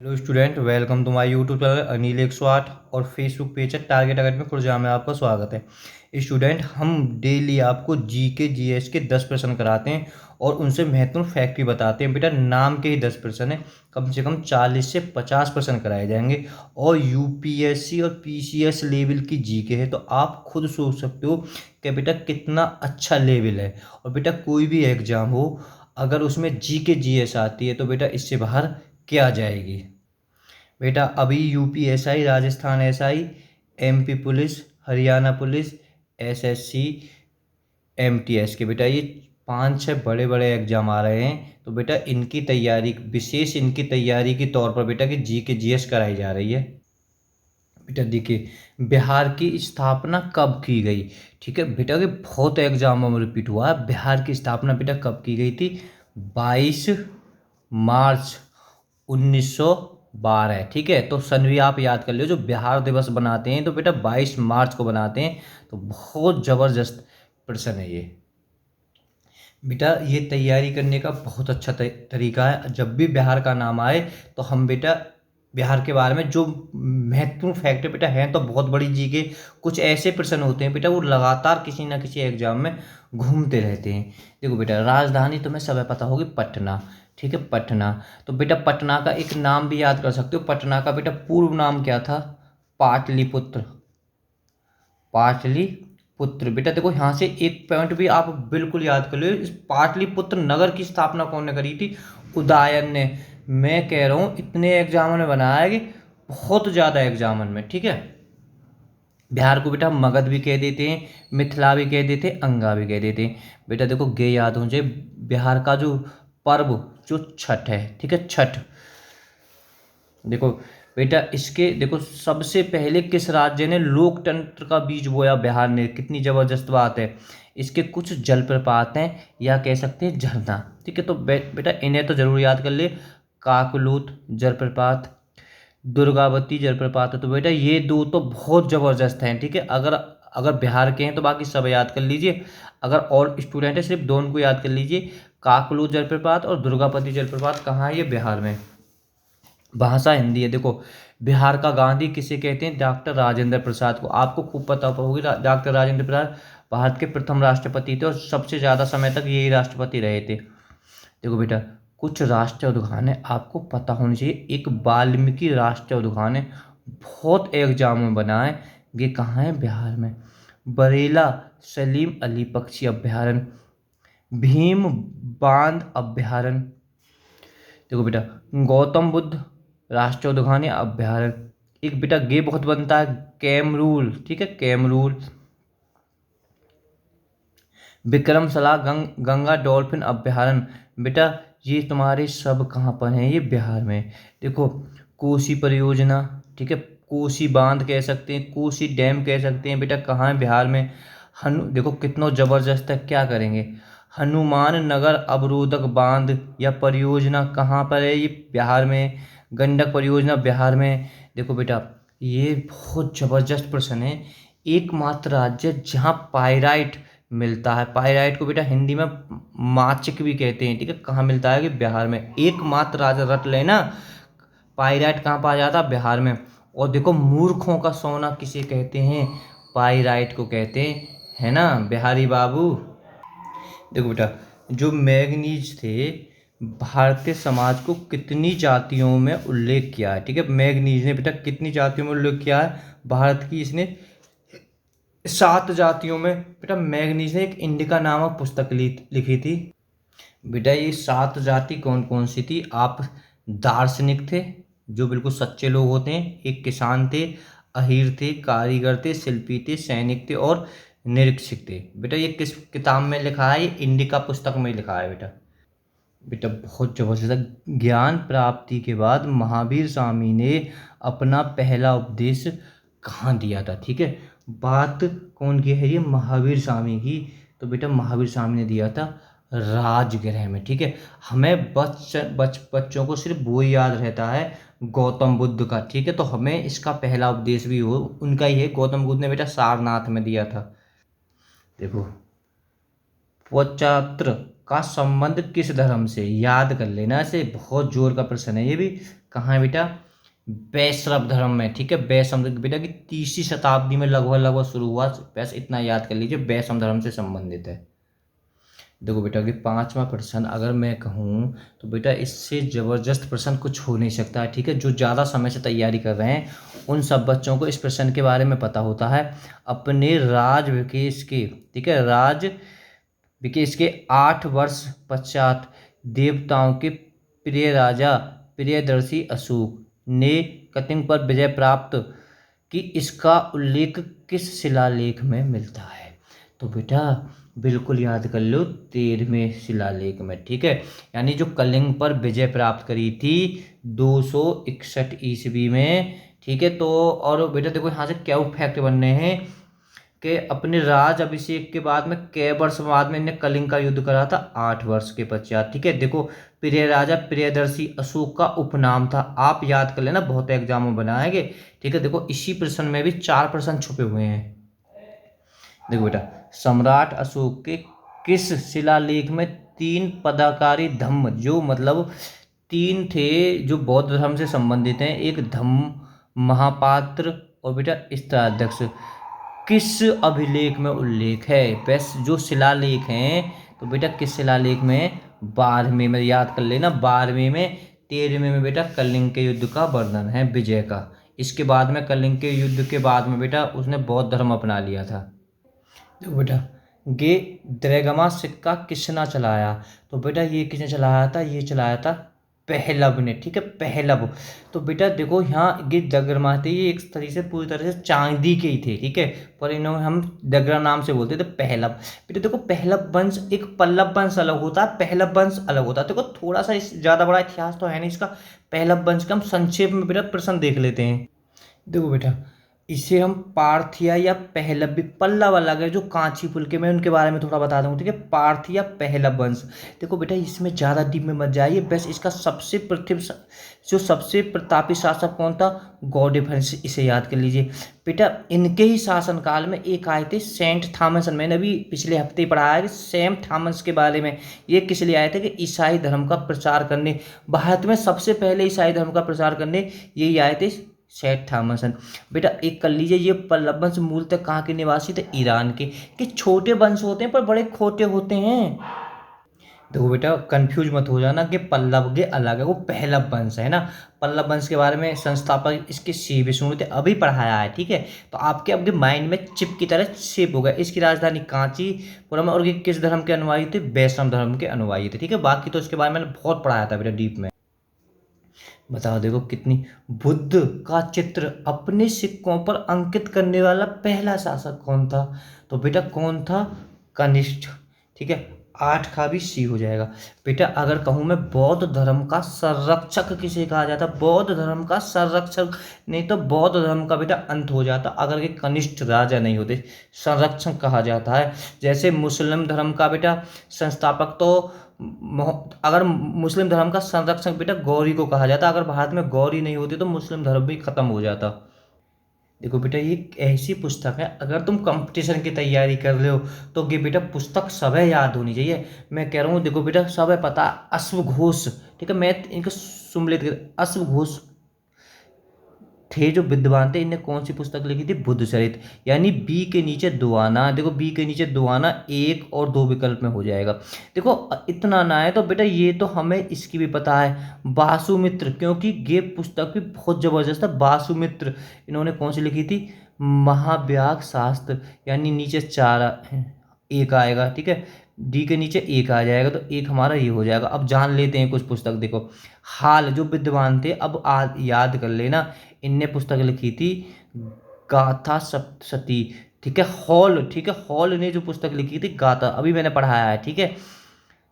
Hello student, welcome to my YouTube channel Anil 108 और Facebook page है target academy Khurja में आपका स्वागत है। स्टूडेंट, हम डेली आपको जीके जीएस के 10 प्रश्न कराते हैं और उनसे महत्वपूर्ण फैक्ट भी बताते हैं। बेटा, नाम के ही 10 प्रश्न है, कम से कम 40 से 50 प्रश्न कराए जाएंगे और यूपीएससी और पीसीएस लेवल की जीके है, तो आप खुद सोच सकते हो कि बेटा कितना अच्छा लेवल है। और बेटा कोई भी एग्जाम हो, अगर उसमें जीके जीएस आती है तो बेटा इससे बाहर क्या जाएगी। बेटा अभी UP SI, Rajasthan SI, MP police, Haryana police, SSC, MTS के बेटा ये 5-6 बड़े बड़े एग्जाम आ रहे हैं। तो बेटा इनकी तैयारी, विशेष इनकी तैयारी के तौर पर बेटा कि जी के जीएस कराई जा रही है। बेटा देखिए, बिहार की स्थापना कब की गई। ठीक है बेटा, कि बहुत एग्जामों में रिपीट हुआ है। बिहार की स्थापना बेटा कब की गई थी? 22 मार्च 1912। ठीक है, तो सन भी आप याद कर लो। जो बिहार दिवस बनाते हैं तो बेटा 22 मार्च को बनाते हैं। तो बहुत ज़बरदस्त प्रश्न है ये। बेटा ये तैयारी करने का बहुत अच्छा तरीका है। जब भी बिहार का नाम आए तो हम बेटा बिहार के बारे में जो महत्वपूर्ण फैक्ट है बेटा, हैं तो बहुत बड़ी जी के कुछ ऐसे प्रश्न होते हैं बेटा, वो लगातार किसी ना किसी एग्जाम में घूमते रहते हैं। देखो बेटा, राजधानी तुम्हें सब पता होगी, पटना। ठीक है, पटना। तो बेटा पटना का एक नाम भी याद कर सकते हो। पटना का बेटा पूर्व नाम क्या था? पाटलिपुत्र। पाटलिपुत्र। बेटा देखो, यहाँ से एक पॉइंट भी आप बिल्कुल याद कर लो। इस पाटलिपुत्र नगर की स्थापना कौन ने करी थी? उदयन ने। मैं कह रहा हूँ इतने एग्जामन में बनाया है कि बहुत ज़्यादा एग्जामन में। ठीक है, बिहार को बेटा मगध भी कह देते हैं, मिथिला भी कह देते हैं, अंगा भी कह देते हैं। बेटा देखो, गे याद हो जाए। बिहार का जो पर्व, जो छठ है, ठीक है, छठ। देखो बेटा, इसके देखो सबसे पहले किस राज्य ने लोकतंत्र का बीज बोया? बिहार ने। कितनी जबरदस्त बात है। इसके कुछ जलप्रपात हैं, या कह सकते हैं झरना। ठीक है, तो बेटा इन्हें तो जरूर याद कर ले। काकलूत जलप्रपात, दुर्गावती जलप्रपात है। तो बेटा ये दो तो बहुत जबरदस्त हैं। ठीक है, अगर अगर बिहार के हैं तो बाकी सब याद कर लीजिए। अगर और स्टूडेंट है, सिर्फ दोनों को याद कर लीजिए। काकलूत जलप्रपात और दुर्गावती जलप्रपात कहाँ है? ये बिहार में। भाषा हिंदी है। देखो, बिहार का गांधी किसे कहते हैं? डॉक्टर राजेंद्र प्रसाद को। आपको खूब पता होगी, डॉक्टर राजेंद्र प्रसाद भारत के प्रथम राष्ट्रपति थे और सबसे ज़्यादा समय तक यही राष्ट्रपति रहे थे। देखो बेटा, कुछ राष्ट्रीय उद्यान है आपको पता होनी चाहिए। एक वाल्मीकि राष्ट्रीय उद्यान है, बहुत एग्जाम में बना है। ये कहाँ है? बिहार में। बरेला सलीम अली पक्षी अभ्यारण्य, भीम बांध अभ्यारण्य। देखो बेटा, गौतम बुद्ध राष्ट्रीय उद्यान या अभ्यारण्य। एक बेटा गे बहुत बनता है, कैमरूल। ठीक है, कैमरूल। विक्रमशिला गंगा डॉल्फिन अभ्यारण्य। बेटा ये तुम्हारे सब कहाँ पर हैं? ये बिहार में। देखो, कोसी परियोजना। ठीक है, कोसी बांध कह सकते हैं, कोसी डैम कह सकते हैं। बेटा कहाँ है? बिहार में। देखो कितना जबरदस्त है, क्या करेंगे? हनुमान नगर अवरोधक बांध या परियोजना कहाँ पर है? ये बिहार में। गंडक परियोजना बिहार में। देखो बेटा, ये बहुत जबरदस्त प्रश्न है। एकमात्र राज्य जहाँ पाइराइट मिलता है। पाइराइट को बेटा हिंदी में माचिक भी कहते हैं। ठीक है, कहाँ मिलता है? कि बिहार में। एकमात्र राज्य रट लेना। पाइराइट कहाँ पाया जाता है? बिहार में। और देखो, मूर्खों का सोना किसे कहते हैं? पाइराइट को कहते हैं, है ना बिहारी बाबू। देखो बेटा, जो मैग्नीज थे, भारतीय समाज को कितनी जातियों में उल्लेख किया है? ठीक है, मैग्नीज ने बेटा कितनी जातियों में उल्लेख किया है? भारत की इसने 7 जातियों में। बेटा मैग्नीज ने एक इंडिका नामक पुस्तक लिखी थी। बेटा ये 7 जाति कौन कौन सी थी? आप दार्शनिक थे, जो बिल्कुल सच्चे लोग होते हैं। एक किसान थे, अहीर थे, कारीगर थे, शिल्पी थे, सैनिक थे और निरीक्षक थे। बेटा ये किस किताब में लिखा है? ये इंडिका पुस्तक में लिखा है बेटा। बेटा बहुत जबरदस्त। ज्ञान प्राप्ति के बाद महावीर स्वामी ने अपना पहला उपदेश कहाँ दिया था? ठीक है, बात कौन की है? ये महावीर स्वामी की। तो बेटा महावीर स्वामी ने दिया था राजगृह में। ठीक है, हमें बच्चों को सिर्फ वो ही याद रहता है, गौतम बुद्ध का। ठीक है, तो हमें इसका पहला उपदेश भी हो उनका ही है। गौतम बुद्ध ने बेटा सारनाथ में दिया था। देखो, पचत्र का संबंध किस धर्म से? याद कर लेना, इसे बहुत जोर का प्रश्न है ये भी। कहाँ है बेटा? वैष्णव धर्म में, ठीक है। वैष्णव बेटा की 3री शताब्दी में लगभग शुरू हुआ। बस इतना याद कर लीजिए, वैष्णव धर्म से संबंधित है। देखो बेटा कि 5वां प्रश्न अगर मैं कहूँ तो बेटा इससे ज़बरदस्त प्रश्न कुछ हो नहीं सकता है, ठीक है। जो ज़्यादा समय से तैयारी कर रहे हैं उन सब बच्चों को इस प्रश्न के बारे में पता होता है। अपने राज विकेश के, ठीक है, राज विकेश के 8 वर्ष पश्चात देवताओं के प्रिय राजा प्रियदर्शी अशोक ने कलिंग पर विजय प्राप्त की। इसका उल्लेख किस शिलालेख में मिलता है? तो बेटा बिल्कुल याद कर लो, 13वें शिलालेख में, ठीक है। यानी जो कलिंग पर विजय प्राप्त करी थी 261 ईस्वी में, ठीक है। तो और बेटा देखो यहाँ से क्या फैक्ट बनने हैं कि अपने राज अभिषेक के बाद में कै वर्ष बाद में इन्हें कलिंग का युद्ध करा था? 8 वर्ष के पश्चात, ठीक है। देखो प्रिय राजा प्रियदर्शी अशोक का उपनाम था, आप याद कर लेना, बहुत एग्जाम में बनाएंगे, ठीक है। देखो इसी प्रश्न में भी 4 प्रश्न छुपे हुए हैं। देखो बेटा सम्राट अशोक के किस शिलालेख में 3 पदाकारी धम्म, जो मतलब 3 थे जो बौद्ध धर्म से संबंधित हैं, एक धम्म महापात्र और बेटा स्त्राध्यक्ष, किस अभिलेख में उल्लेख है? बस जो शिलालेख हैं तो बेटा किस शिलालेख में? 12वें में, याद कर लेना 12वें में। 13वें में बेटा कलिंग के युद्ध का वर्णन है, विजय का। इसके बाद में कलिंग के युद्ध के बाद में बेटा उसने बौद्ध धर्म अपना लिया था। देखो बेटा ये द्रगमा सिक्का किसने चलाया? तो बेटा ये किसने चलाया था? ये चलाया था पहलव ने, ठीक है, पहलव। तो बेटा देखो यहाँ ये दगरमा थे, ये एक तरीके से पूरी तरह से चांदी के ही थे, ठीक है, पर इन्होंने हम दगरा नाम से बोलते थे पहलव। बेटा देखो पहलव वंश, एक पल्लव वंश अलग होता है, पहलव वंश अलग होता है। देखो थोड़ा सा ज़्यादा बड़ा इतिहास तो है नहीं इसका। पहलव वंश का हम संक्षेप में बेटा प्रश्न देख लेते हैं। देखो बेटा इसे हम पार्थिया या पहलवी, पल्लव अलग है जो कांची पुल के, मैं उनके बारे में थोड़ा बता दूँ, ठीक है। पार्थिया पहलव वंश। देखो बेटा इसमें ज़्यादा डीप में मत जाइए, बस इसका जो सबसे प्रतापी शासक कौन था? गॉडफ्रेड, इसे याद कर लीजिए। बेटा इनके ही शासनकाल में एक आए थे सेंट थॉमस, मैंने अभी पिछले हफ्ते ही पढ़ा है कि सेंट थॉमस के बारे में। ये किस लिए आए थे? कि ईसाई धर्म का प्रचार करने, भारत में सबसे पहले ईसाई धर्म का प्रचार करने यही आए थे, सेठ थॉमसन। बेटा एक कर लीजिए, ये पल्लव वंश मूलतः कहाँ के निवासी थे? ईरान के। कि छोटे वंश होते हैं पर बड़े खोटे होते हैं। देखो बेटा कंफ्यूज मत हो जाना कि पल्लव के अलग है, वो पहलव वंश है ना। पल्लव वंश के बारे में संस्थापक इसके सी विष्णु थे, अभी पढ़ाया है, ठीक है। तो आपके अपने माइंड में चिप की तरह शेप हो गया। इसकी राजधानी कांचीपुरम, और ये किस धर्म के अनुयायी थे? वैष्णव धर्म के अनुयायी थे, ठीक है। बाकी तो इसके बारे में मैंने बहुत पढ़ाया था बेटा डीप में। बताओ देखो कितनी, बुद्ध का चित्र अपने सिक्कों पर अंकित करने वाला पहला शासक कौन था? तो बेटा कौन था? कनिष्ठ, ठीक है। 8 का भी सी हो जाएगा। बेटा अगर कहूँ मैं बौद्ध धर्म का संरक्षक किसे कहा जाता? बौद्ध धर्म का संरक्षक, नहीं तो बौद्ध धर्म का बेटा अंत हो जाता अगर ये कनिष्ठ राजा नहीं होते। संरक्षक कहा जाता है। जैसे मुस्लिम धर्म का बेटा संस्थापक तो अगर मुस्लिम धर्म का संरक्षक बेटा गौरी को कहा जाता, अगर भारत में गौरी नहीं होती तो मुस्लिम धर्म भी खत्म हो जाता। देखो बेटा ये एक ऐसी पुस्तक है, अगर तुम कंपटीशन की तैयारी कर रहे हो तो ये बेटा पुस्तक सब याद होनी चाहिए। मैं कह रहा हूँ देखो बेटा सब पता, अश्वघोष, ठीक है। मैं इनको सुमलित, अश्वघोष थे जो विद्वान थे, इन्हें कौन सी पुस्तक लिखी थी? बुद्ध चरित। यानी बी के नीचे दो आना, देखो बी के नीचे दो आना, 1 और 2 विकल्प में हो जाएगा। देखो इतना ना है तो बेटा ये तो हमें इसकी भी पता है, वासुमित्र, क्योंकि ये पुस्तक भी बहुत जबरदस्त है। वासुमित्र इन्होंने कौन सी लिखी थी? महाव्याग शास्त्र। यानी नीचे 4 1 आएगा, ठीक है। डी के नीचे 1 आ जाएगा तो 1 हमारा ये हो जाएगा। अब जान लेते हैं कुछ पुस्तक। देखो हाल जो विद्वान थे, अब याद कर लेना, इनने पुस्तक लिखी थी गाथा सप्तशती, ठीक है। हॉल, ठीक है, हॉल ने जो पुस्तक लिखी थी गाथा, अभी मैंने पढ़ाया है, ठीक है,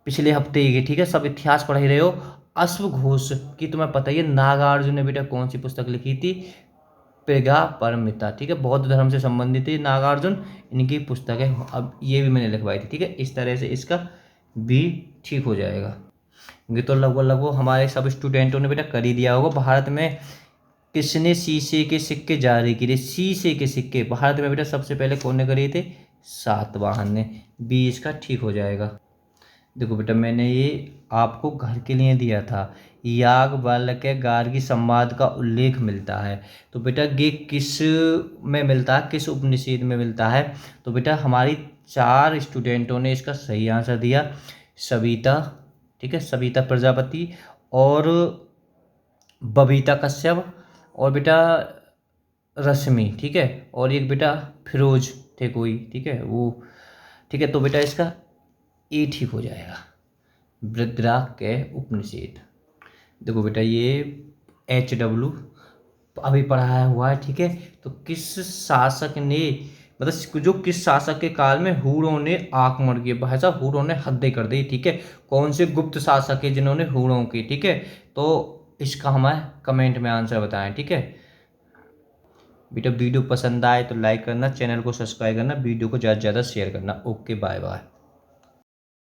पिछले हफ्ते ही, ठीक है। सब इतिहास पढ़ ही रहे हो। अश्वघोष की तुम्हें पता ही है। नागार्जुन ने बेटा कौन सी पुस्तक लिखी थी? पेगा परमिता, ठीक है। बौद्ध धर्म से संबंधित है नागार्जुन, इनकी पुस्तक है। अब ये भी मैंने लिखवाई थी, ठीक है। इस तरह से इसका भी ठीक हो जाएगा। ये तो लगभग लगभग हमारे सब स्टूडेंटों ने बेटा कर ही दिया होगा। भारत में किसने शीशे के सिक्के जारी किए? शीशे के सिक्के भारत में बेटा सबसे पहले कौन ने करे थे? सातवाहन ने। बी इसका ठीक हो जाएगा। देखो बेटा, मैंने ये आपको घर के लिए दिया था। याज्ञवल्क्य गार्गी संवाद का उल्लेख मिलता है। तो बेटा ये किस में मिलता है, किस उपनिषद में मिलता है? तो बेटा हमारी 4 स्टूडेंटों ने इसका सही आंसर दिया। सविता, ठीक है, सविता प्रजापति, और बबीता कश्यप, और बेटा रश्मि, ठीक है, और एक बेटा फिरोज थे कोई, ठीक है वो। ठीक है, तो बेटा इसका ए ठीक हो जाएगा, बृहद्राक के उपनिषद। देखो बेटा ये HW अभी पढ़ाया हुआ है, ठीक है। तो किस शासक ने, मतलब जो किस शासक के काल में हूणों ने आक्रमण किए, भाई साहब हूणों ने हदें कर दी, ठीक है। कौन से गुप्त शासक है जिन्होंने हूणों की, ठीक है। तो इसका हमें कमेंट में आंसर बताएं, ठीक है। बेटा वीडियो पसंद आए तो लाइक करना, चैनल को सब्सक्राइब करना, वीडियो को ज़्यादा से ज़्यादा शेयर करना। Okay, bye bye.